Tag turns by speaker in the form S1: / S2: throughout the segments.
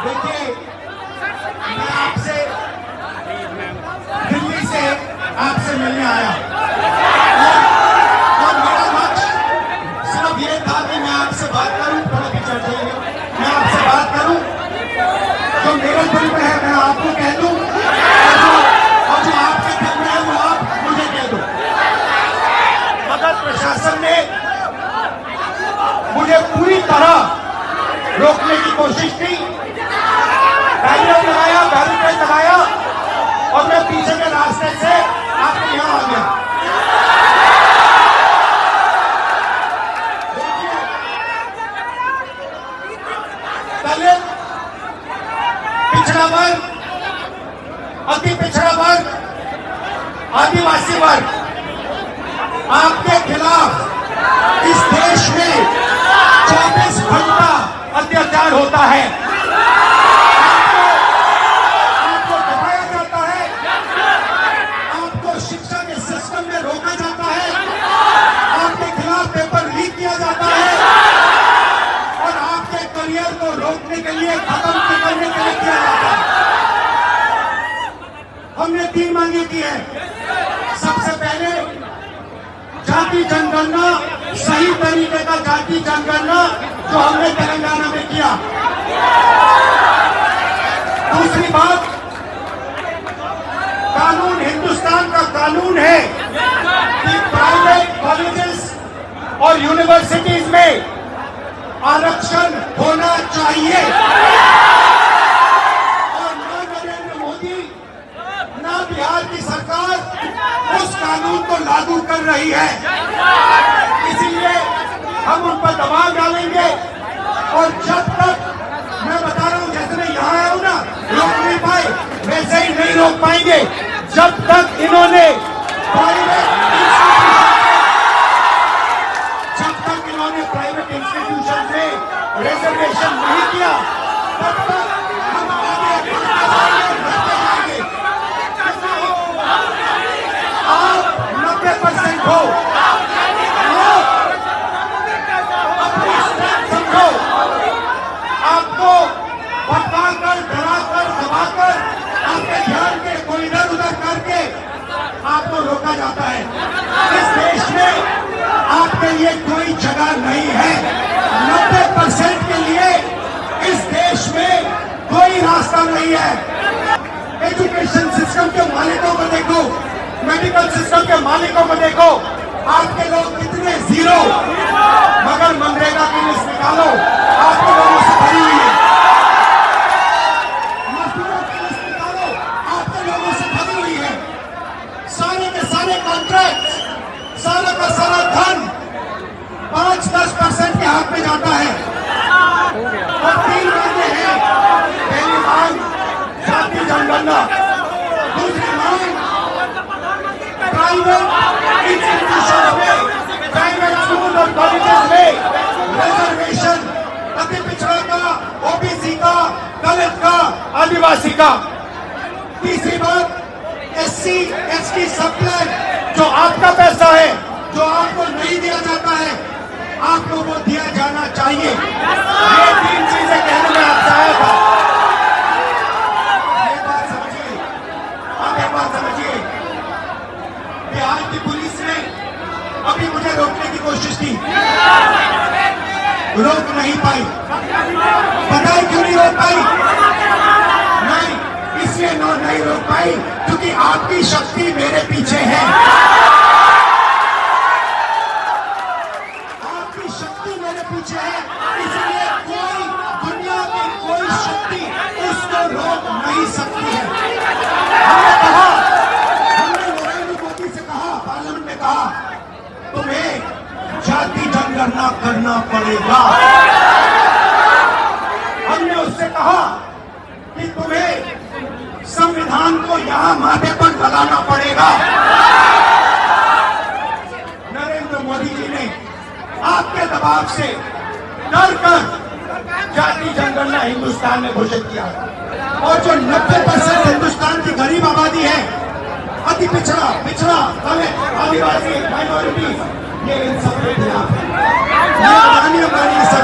S1: देखिए, मैं आपसे दिल्ली से आपसे मिलने आया और मेरा लक्ष्य सिर्फ ये था कि मैं आपसे बात करूं, थोड़ा पिछड़ जाइए, मैं आपसे बात करूं, जो मेरे दिल में है मैं आपको कह दूं और जो आपके दिल में है वो आप मुझे कह दो। मगर प्रशासन ने मुझे पूरी तरह रोकने की कोशिश की, बैरिकेड लगाया और मैं पीछे के रास्ते से आपके यहां आ गया। दलित, पिछड़ा वर्ग, अति पिछड़ा वर्ग, आदिवासी वर्ग, आपके खिलाफ इस देश में 24 घंटा अत्याचार होता है, आपको दबाया जाता है, आपको शिक्षा के सिस्टम में रोका जाता है, आपके खिलाफ पेपर लीक किया जाता है और आपके करियर को रोकने के लिए, खत्म करने के लिए किया जाता है। हमने 3 मांगे की है। सबसे पहले जाति जनगणना, सही तरीके का जाति जनगणना जो हमने तेलंगाना में किया। दूसरी बात, कानून, हिंदुस्तान का कानून है कि प्राइवेट कॉलेजेस और यूनिवर्सिटीज में आरक्षण होना चाहिए और ना नरेंद्र मोदी ना बिहार की सरकार उस कानून को लागू कर रही है। इसीलिए हम उन पर दबाव डालेंगे और जब तक, मैं बता रहा हूं, जैसे मैं यहां आया हूं ना, रोक नहीं पाए, वैसे ही नहीं रोक पाएंगे जब तक इन्होंने प्राइवेट इंस्टीट्यूशन में रिजर्वेशन नहीं किया, तब तक हम आगे बढ़ते जाएंगे। आप 90% हो, अपनी स्ट्रेंथ समझो, आपको भटकाकर, डराकर, दबाकर, आपके ध्यान के कोई इधर उधर करके आपको रोका जाता है। इस देश में आपके लिए कोई जगह नहीं है। 90% के लिए इस देश में कोई रास्ता नहीं है। एजुकेशन सिस्टम के मालिकों को देखो, मेडिकल सिस्टम के मालिकों को देखो, आपके लोग कितने जीरो, मगर मनरेगा की लिस्ट निकालो, आपके लोगों से भरी हुई है। मजदूरों की लिस्ट निकालो, आपके लोगों से भरी हुई है। सारे के सारे कॉन्ट्रैक्ट, सारा का सारा धन 5-10% के हाथ में जाता है और 3 मांगे हैं। पहली मांग जाति जनगणना, दूसरी मांग प्राइवेट इंस्टीट्यूशन में, प्राइवेट स्कूल और कॉलेजेस में रिजर्वेशन, अति पिछड़ा का, ओबीसी का, दलित का, आदिवासी का। तीसरी बात, SC ST सब प्लान, जो आपका पैसा है, जो आपको नहीं दिया जाता है, आपको वो दिया जाना चाहिए। ये 3 चीजें कहने में आपसे आया था। ये बात समझिए, आप एक बात समझिए, बिहार की पुलिस ने अभी मुझे रोकने की कोशिश की, रोक नहीं पाई। पता है क्यों नहीं रोक पाई? नहीं, इसलिए नहीं रोक पाई क्योंकि आपकी शक्ति मेरे पीछे है। आपकी शक्ति मेरे पीछे है, इसलिए कोई, दुनिया की कोई शक्ति उसको रोक नहीं सकती है। हमने कहा, हमने नरेंद्र मोदी से कहा, पार्लियामेंट में कहा, तुम्हें जाति जनगणना करना पड़ेगा। हमने उससे कहा कि तुम्हें संविधान को यहां माथे पर लगाना पड़ेगा। नरेंद्र मोदी जी ने आपके दबाव से डर कर जाति जनगणना हिंदुस्तान में घोषित किया और जो 90% हिंदुस्तान की गरीब आबादी है, अति पिछड़ा, दलित, आदिवासी, माइनॉरिटी, ये इन सब के खिलाफ है। ये अडानी अंबानी सब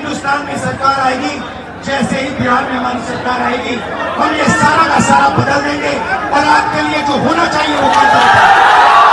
S1: हिंदुस्तान में सरकार आएगी, जैसे ही बिहार में हमारी सरकार आएगी, हम ये सारा का सारा बदल देंगे और आपके लिए जो होना चाहिए वो कर देंगे।